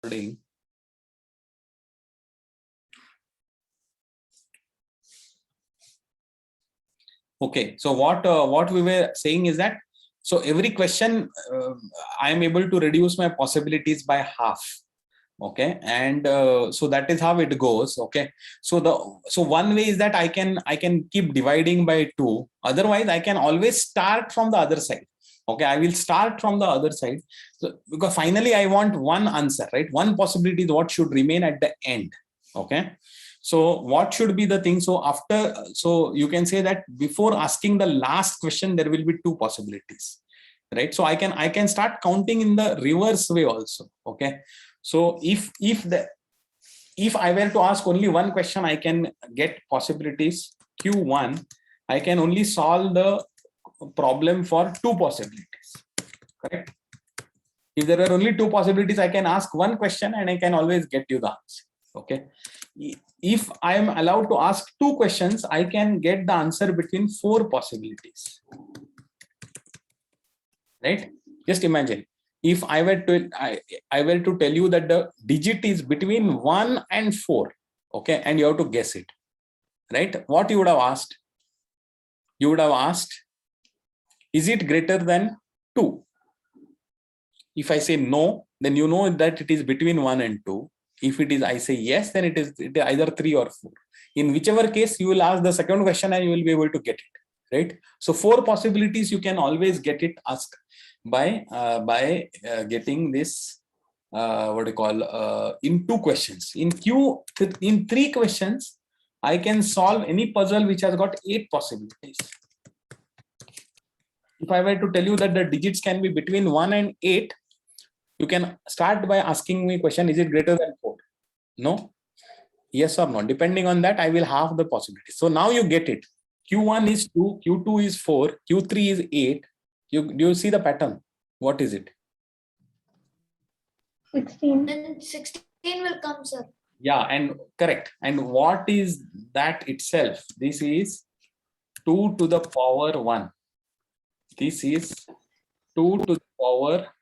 recording. Okay, so what we were saying is that, so every question I am able to reduce my possibilities by half. Okay, and so that is how it goes. Okay, so one way is that I can keep dividing by 2. Otherwise I can always start from the other side. Okay, I will start from the other side, so because finally I want one answer, right? One possibility is what should remain at the end. Okay, so what should be the thing? So after, so you can say that before asking the last question there will be 2 possibilities, right? So I can start counting in the reverse way also. Okay, so if I were to ask only one question, I can get possibilities Q1. I can only solve the problem for 2 possibilities. Correct? If there are only 2 possibilities, I can ask one question and I can always get you the answer. Okay. If I am allowed to ask 2 questions, I can get the answer between 4 possibilities. Right? Just imagine. If I were to tell you that the digit is between 1 and 4, okay, and you have to guess it, right? What you would have asked? You would have asked, is it greater than 2? If I say no, then you know that it is between 1 and 2. If it is, I say yes, then it is either 3 or 4. In whichever case, you will ask the second question and you will be able to get it, right? So 4 possibilities you can always get it asked by getting this what do you call in 2 questions. In 3 questions, I can solve any puzzle which has got 8 possibilities. If I were to tell you that the digits can be between 1 and 8, you can start by asking me question, is it greater than 4? No, yes or no. Depending on that, I will have the possibilities. So now you get it. Q1 is 2, Q2 is 4, Q3 is 8. Do you see the pattern? What is it? 16. Then 16 will come, sir. Yeah, and correct. And what is that itself? This is 2 to the power 1. This is 2 to the power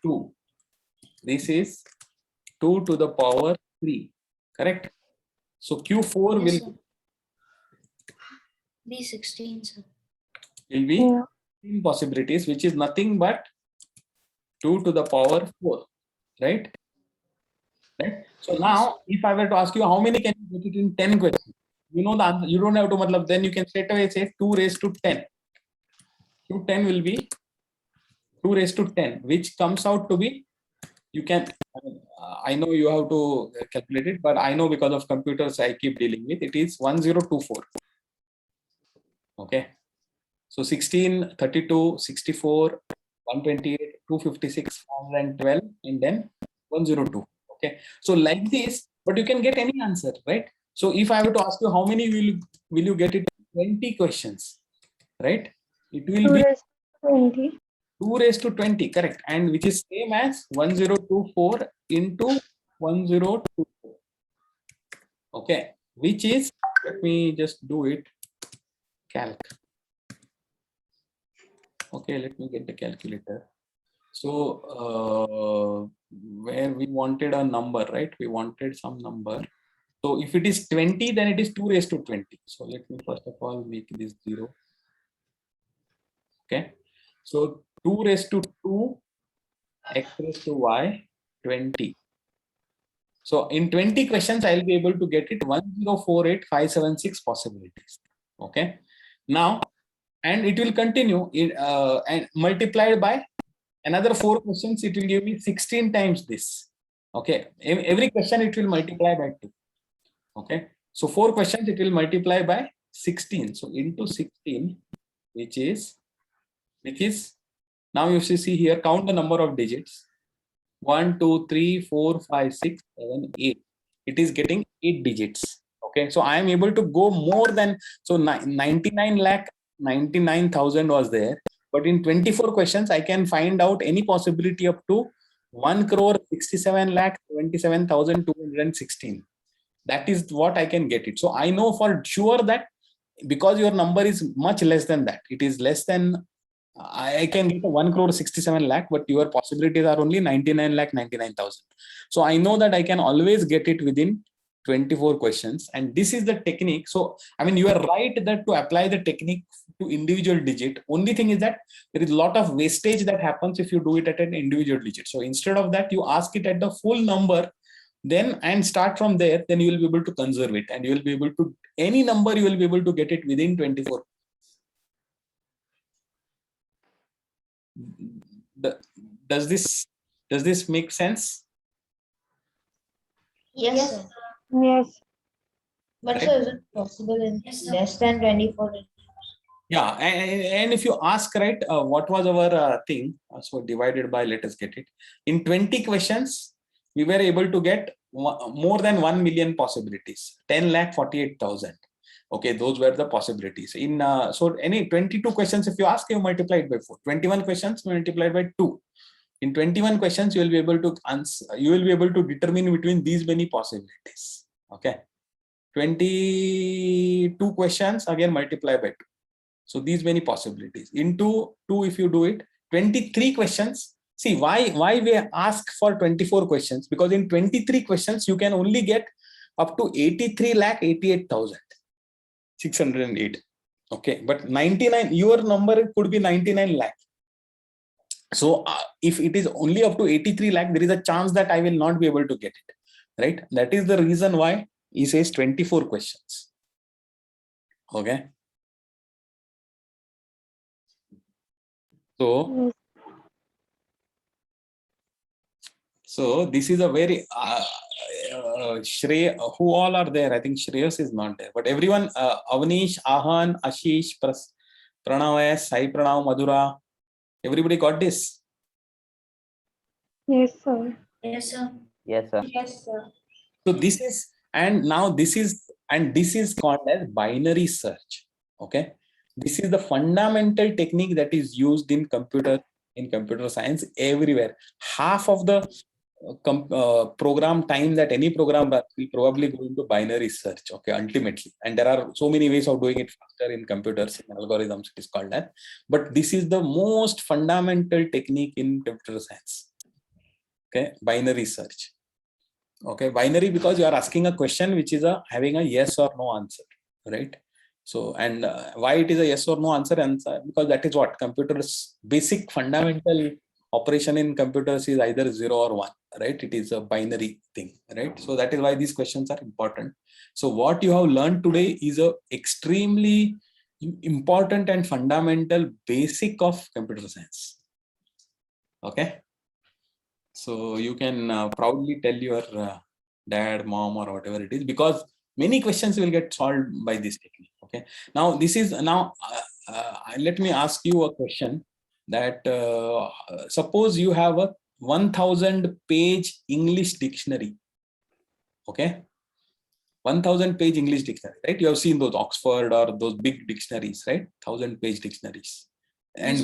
2. This is 2 to the power 3. Correct? So Q4 Yes, will be 16, sir. Will be 16 possibilities, which is nothing but 2 to the power 4. Right? Right? So now, if I were to ask you how many can you get it in 10 questions, you know the answer. You don't have to, then you can straight away say 2 raised to 10. Q10 will be 2 raised to 10, which comes out to be, you can, I know you have to calculate it, but I know because of computers I keep dealing with, it is 1024. Okay. So 16, 32, 64, 128, 256, 112, and then 102. Okay. So like this, but you can get any answer, right? So if I were to ask you how many will you get it? 20 questions, right? It will be 20. 2 raised to 20, correct? And which is same as 1024 into 1024. Okay. Which is, let me just do it. Calc. Okay, let me get the calculator. So where we wanted a number, right? We wanted some number. So if it is 20, then it is 2 raised to 20. So let me first of all make this 0. Okay. So 2 raised to 2, x raised to y, 20. So in 20 questions, I'll be able to get it 1048576 possibilities. Okay. Now, and it will continue and multiplied by another 4 questions, it will give me 16 times this. Okay. Every question it will multiply by 2. Okay. So 4 questions it will multiply by 16. So into 16, which is now you see here, count the number of digits. 1, 2, 3, 4, 5, 6, 7, 8. It is getting 8 digits. Okay. So I am able to go more than, so 99,99,000 was there. But in 24 questions, I can find out any possibility up to 1,67,77,216. That is what I can get it. So I know for sure that because your number is much less than that, it is less than I can get a 1,67 lakh, but your possibilities are only 99,99,000. So I know that I can always get it within 24 questions. And this is the technique. So, I mean, you are right that to apply the technique to individual digit, only thing is that there is a lot of wastage that happens if you do it at an individual digit. So instead of that, you ask it at the full number, then and start from there, then you will be able to conserve it, and you will be able to, any number you will be able to get it within 24. Does this make sense? Yes, sir. Yes. But Right? sir, is it possible in less than 24? Yeah, and if you ask, right, what was our thing? So divided by, let us get it. In 20 questions, we were able to get more than 1 million possibilities, 10,48,000. Okay, those were the possibilities. In so any 22 questions, if you ask, you multiply it by 4. 21 questions multiplied by 2. In 21 questions, you will be able to answer. You will be able to determine between these many possibilities. Okay, 22 questions again multiply by 2. So these many possibilities into 2. If you do it, 23 questions. See why we ask for 24 questions, because in 23 questions you can only get up to 83,88,608. Okay, but 99, your number could be 99 lakh. So if it is only up to 83 lakh, there is a chance that I will not be able to get it, right? That is the reason why he says 24 questions. Okay. So this is a very Shreya, who all are there? I think Shreyas is not there, but everyone, Avnish, Ahan, Ashish, Pranav, Sai Pranav, Madhura, everybody got this? Yes, sir. Yes, sir. Yes, sir. Yes, sir. So this is, and now this is called as binary search. Okay, this is the fundamental technique that is used in computer science everywhere. Half of the program time that any program will probably go into binary search. Okay, ultimately, and there are so many ways of doing it faster in computers, in algorithms. It is called that, but this is the most fundamental technique in computer science. Okay, binary search. Okay, binary, because you are asking a question which is having a yes or no answer, right? So, and why it is a yes or no answer? Because that is what computers basic fundamental operation in computers is either 0 or 1, right? It is a binary thing, right? So that is why these questions are important. So what you have learned today is a extremely important and fundamental basic of computer science. Okay. So you can proudly tell your dad, mom, or whatever it is, because many questions will get solved by this technique. Okay. Now this is let me ask you a question that suppose you have a 1,000-page English dictionary. Okay. 1,000-page English dictionary, right? You have seen those Oxford or those big dictionaries, right? 1,000-page dictionaries. And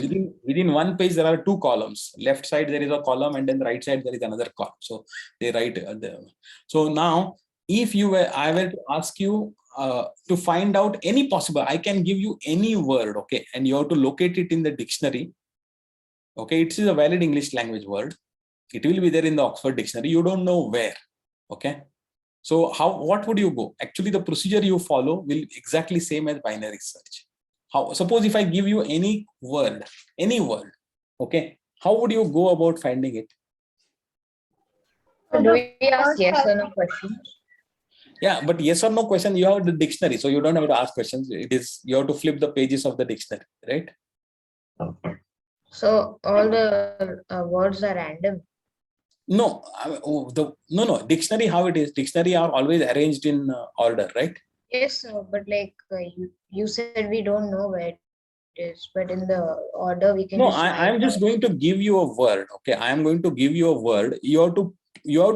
within one page, there are 2 columns. Left side, there is a column, and then the right side, there is another column. So they write there. So now, if I were to ask you to find out any possible, I can give you any word, okay, and you have to locate it in the dictionary. Okay, it is a valid English language word. It will be there in the Oxford dictionary. You don't know where. Okay. So what would you go? Actually, the procedure you follow will exactly same as binary search. Suppose if I give you any word, okay, how would you go about finding it? Do we ask yes or no questions? Yeah, but yes or no question, you have the dictionary, so you don't have to ask questions. It is, you have to flip the pages of the dictionary, right? So all the words are random. No, no. Dictionary, how it is? Dictionary are always arranged in order, right? Yes, sir. But like you said, we don't know where it is, but in the order we can. No, just I am just going to give you a word. Okay, I am going to give you a word. You have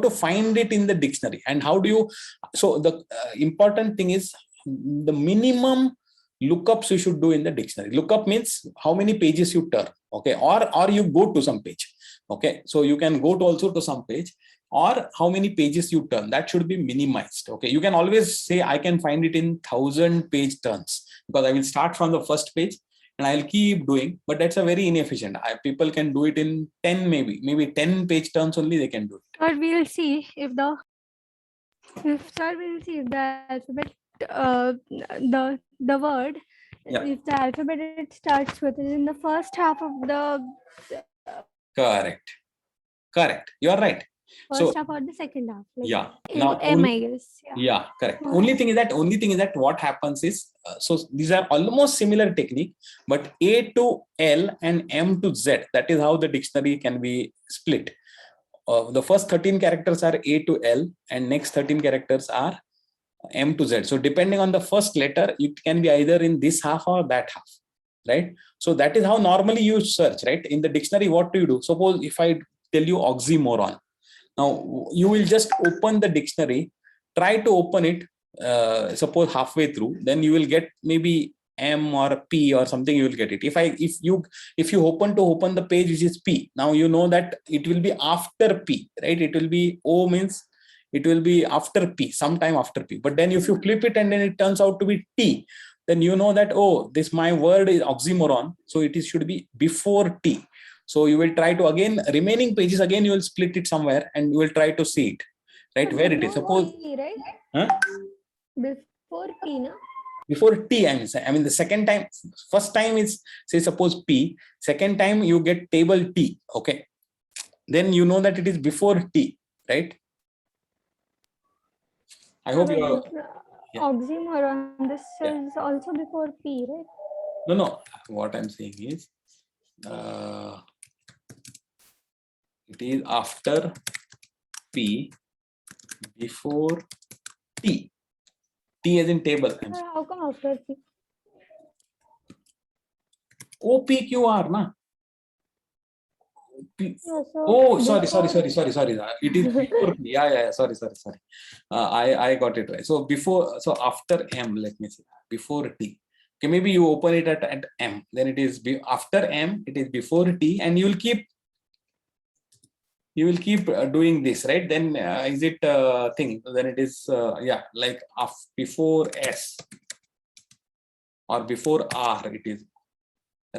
to find it in the dictionary. And how do you? So the important thing is the minimum lookups you should do in the dictionary. Lookup means how many pages you turn. Okay, or you go to some page. Okay, so you can go to also to some page, or how many pages you turn. That should be minimized. Okay, you can always say I can find it in 1,000-page turns, because I will start from the first page. and I'll keep doing, but that's a very inefficient. People can do it in 10, maybe 10 page turns only they can do it. But we'll see if the alphabet, the word, Yeah, if the alphabet it starts with is in the first half of the correct. You are right. first So half or the second half, like yeah, now M, I guess. Yeah. yeah, correct. Only thing is that what happens is, so these are almost similar technique, but A to L and M to Z, that is how the dictionary can be split. The first 13 characters are A to L and next 13 characters are M to Z. So depending on the first letter, it can be either in this half or that half, right? So that is how normally you search, right? In the dictionary, what do you do? Suppose if I tell you oxymoron, now you will just open the dictionary, try to open it, suppose halfway through, then you will get maybe M or P or something, you will get it. If you open the page which is P, now you know that it will be after P, right? It will be O means it will be after P, sometime after P. But then if you flip it and then it turns out to be T, then you know that, oh, this my word is oxymoron, so it should be before T. So you will try to, again, remaining pages, again you will split it somewhere and you will try to see it, right? Where it is. Suppose P, right? huh? Before P, no? Before T, I mean the second time, first time is, say, suppose P, second time you get table T, okay? Then you know that it is before T, right? I hope you are. Yeah. Oxymoron, this Yeah. is also before P, right? No. What I'm saying is, it is after P, before T. T as in table. How come after P? OPQR, na? Yeah, so Oh, sorry. before- It is before P. Yeah. Sorry. I got it right. So so after M, let me see. Before T. Okay, maybe you open it at M. Then it is after M. It is before T, and you will keep doing this, right? Then is it thing? Then it is like before S or before R. It is.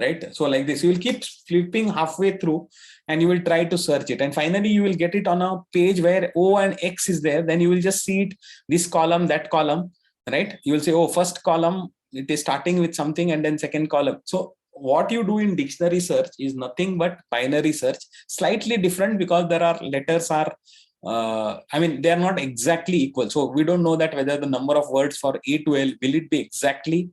Right, so like this you will keep flipping halfway through and you will try to search it, and finally you will get it on a page where O and X is there. Then you will just see it, this column, that column, right? You will say, oh, first column it is starting with something, and then second column. So what you do in dictionary search is nothing but binary search, slightly different because there are letters are they are not exactly equal. So we don't know that whether the number of words for A to L will it be exactly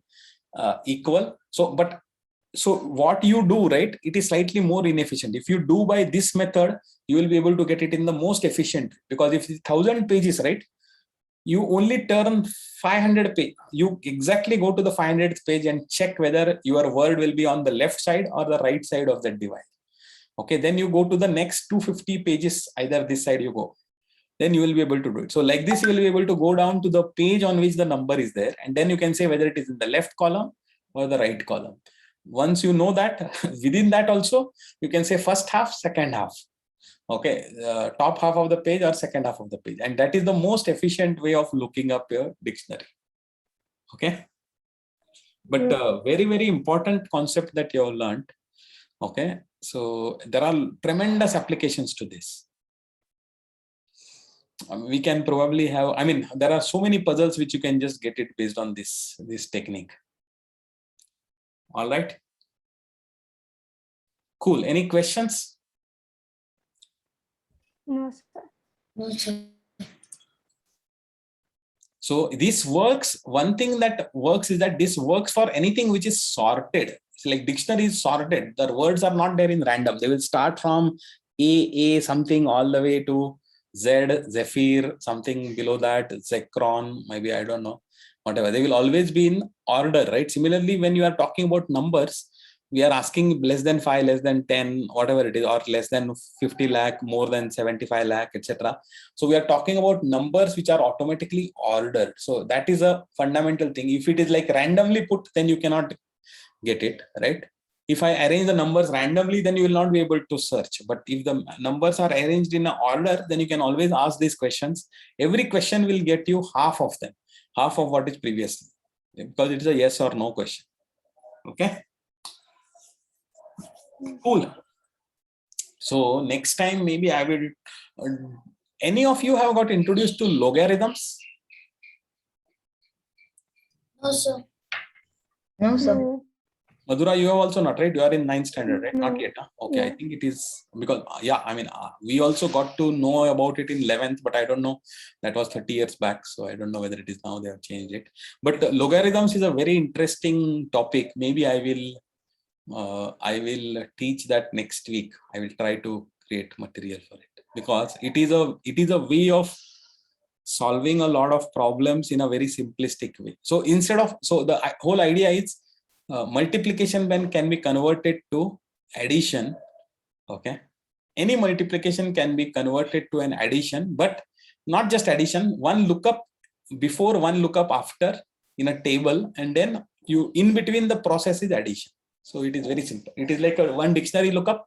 equal. So what you do, right, it is slightly more inefficient. If you do by this method, you will be able to get it in the most efficient, because if it's 1000 pages, right, you only turn 500 page. You exactly go to the 500th page and check whether your word will be on the left side or the right side of that divide. Okay, then you go to the next 250 pages, either this side you go. Then you will be able to do it. So like this, you will be able to go down to the page on which the number is there, and then you can say whether it is in the left column or the right column. Once you know that, within that also, you can say first half, second half. Okay, top half of the page or second half of the page. And that is the most efficient way of looking up your dictionary. Okay. But very, very important concept that you have learned. Okay. So there are tremendous applications to this. We can probably have, there are so many puzzles which you can just get it based on this technique. All right. Cool. Any questions? No, sir. No, sir. So this works. One thing that works is that this works for anything which is sorted. It's like dictionary is sorted. The words are not there in random. They will start from A something all the way to Z, Zephyr, something below that, Zekron, maybe, I don't know, whatever. They will always be in order, right? Similarly, when you are talking about numbers, we are asking less than 5, less than 10, whatever it is, or less than 50 lakh, more than 75 lakh, etc. So we are talking about numbers which are automatically ordered. So that is a fundamental thing. If it is like randomly put, then you cannot get it, right? If I arrange the numbers randomly, then you will not be able to search. But if the numbers are arranged in an order, then you can always ask these questions. Every question will get you half of them, half of what is previously, because it is a yes or no question. Okay. Cool. So next time maybe I will. Any of you have got introduced to logarithms? No, sir. No, sir. No. Madhura, you have also not, right? You are in 9th standard, right? Not No. yet. Huh? Okay, I Yeah. think it is because, yeah, I mean, we also got to know about it in 11th, but I don't know. That was 30 years back. So I don't know whether it is now they have changed it. But logarithms is a very interesting topic. Maybe I will teach that next week. I will try to create material for it because it is a way of solving a lot of problems in a very simplistic way. So instead of, so the whole idea is multiplication then can be converted to addition. Okay, any multiplication can be converted to an addition, but not just addition, one lookup before, one lookup after in a table, and then you in between the process is addition. So it is very simple. It is like a one dictionary lookup,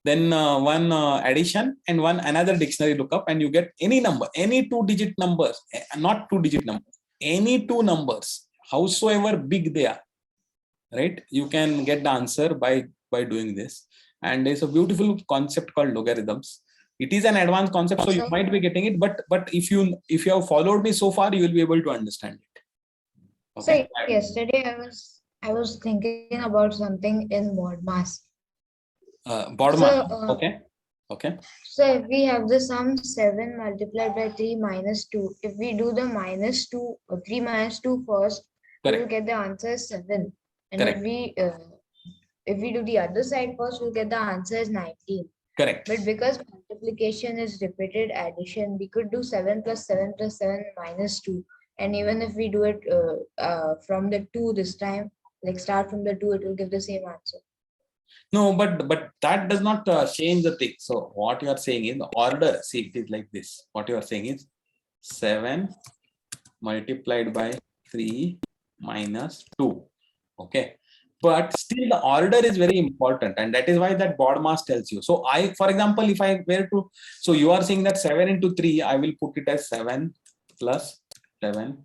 then one addition, and one another dictionary lookup, and you get any number, any 2-digit numbers, not 2-digit numbers, any two numbers, howsoever big they are, right? You can get the answer by doing this. And there's a beautiful concept called logarithms. It is an advanced concept, so you might be getting it, but if you have followed me so far, you will be able to understand it. Okay. So yesterday I was thinking about something in mod mass. Bodma. Okay. Okay. So if we have the sum 7 multiplied by 3 minus 2, if we do the minus 2 or 3 minus 2 first, we will Correct. get the answer as 7. And Correct. if we do the other side first, we'll get the answer as 19. Correct. But because multiplication is repeated addition, we could do 7 plus 7 plus 7 minus 2. And even if we do it from the 2 this time, like start from the 2, it will give the same answer. No, but that does not change the thing. So what you are saying is the order. See, it is like this. What you are saying is 7 multiplied by 3 minus 2. Okay. But still the order is very important, and that is why that BODMAS tells you. So I, for example, if I were to, so you are saying that 7 into 3, I will put it as 7 plus 7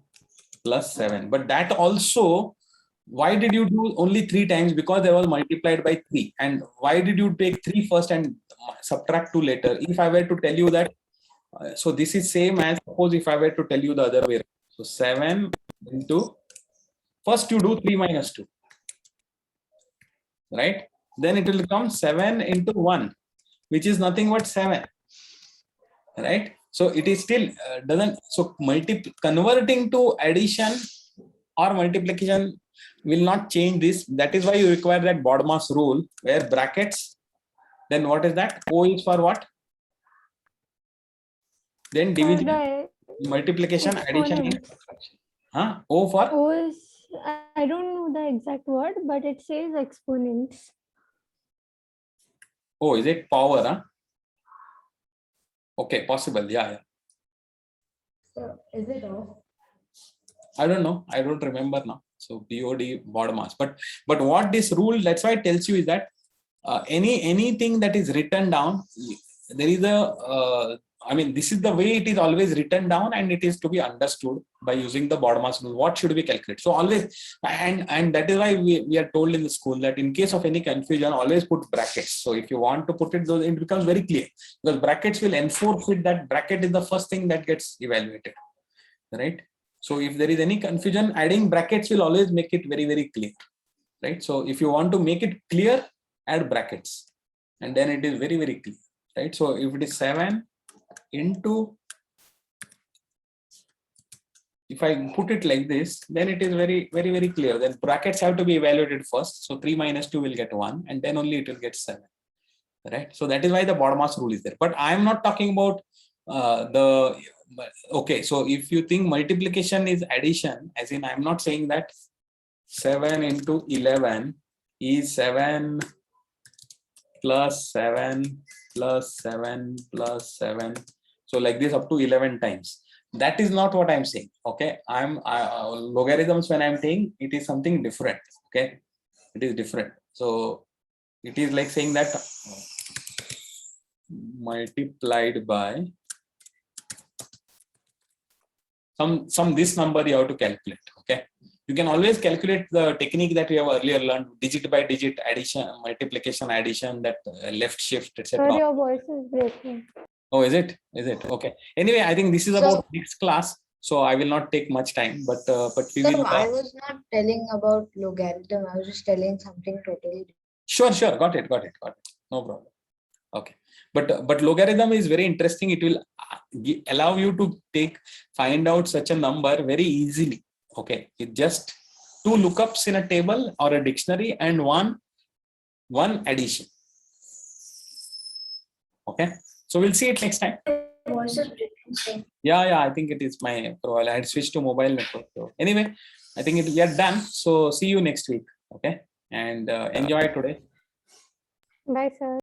plus 7. But that also, why did you do only 3 times? Because there was multiplied by 3. And why did you take 3 first and subtract 2 later? If I were to tell you that, so this is same as, suppose if I were to tell you the other way. So 7 into, first you do 3 minus 2. Right? Then it will become 7 into 1, which is nothing but 7. Right? So it is still doesn't, so converting to addition or multiplication will not change this. That is why you require that BODMAS rule where brackets, then what is that? O is for what? Then division, multiplication, addition, and subtraction. Huh? O for? O is, I don't know the exact word, but it says exponents. Oh, is it power? Huh? Okay, possible. Yeah. So is it off? I don't know. I don't remember now. So BOD mass. But what this rule, that's why it tells you is that anything that is written down, there is a I mean, this is the way it is always written down, and it is to be understood by using the BODMAS rule. What should we calculate? So always, and that is why we are told in the school that in case of any confusion, always put brackets. So if you want to put it, it becomes very clear, because brackets will enforce it that bracket is the first thing that gets evaluated, right? So if there is any confusion, adding brackets will always make it very, very clear, right? So if you want to make it clear, add brackets, and then it is very, very clear, right? So if it is 7 into, if I put it like this, then it is very, very, very clear. Then brackets have to be evaluated first. So 3 minus 2 will get 1, and then only it will get 7, right? So that is why the BODMAS rule is there. But I am not talking about okay, so if you think multiplication is addition, as in I'm not saying that 7 into 11 is 7 plus 7 plus 7 plus 7. So like this up to 11 times. That is not what I'm saying. Okay, logarithms, when I'm saying, it is something different. Okay, it is different. So it is like saying that multiplied by some this number you have to calculate. Okay, You can always calculate the technique that we have earlier learned, digit by digit addition, multiplication, addition, that left shift, Sir, etc. your voice is breaking. Oh, is it? Is it? Okay. Anyway, I think this is So- about next class, so I will not take much time, but we So will. I was not telling about logarithm. I was just telling something totally different. Sure. Got it. No problem. Okay. But logarithm is very interesting. It will allow you to find out such a number very easily. Okay. It just 2 lookups in a table or a dictionary and one addition. Okay. So we'll see it next time. Voice is breaking. Yeah. I think it is my profile. I had switched to mobile network. So anyway, I think we are done. So see you next week. Okay. And enjoy today. Bye, sir.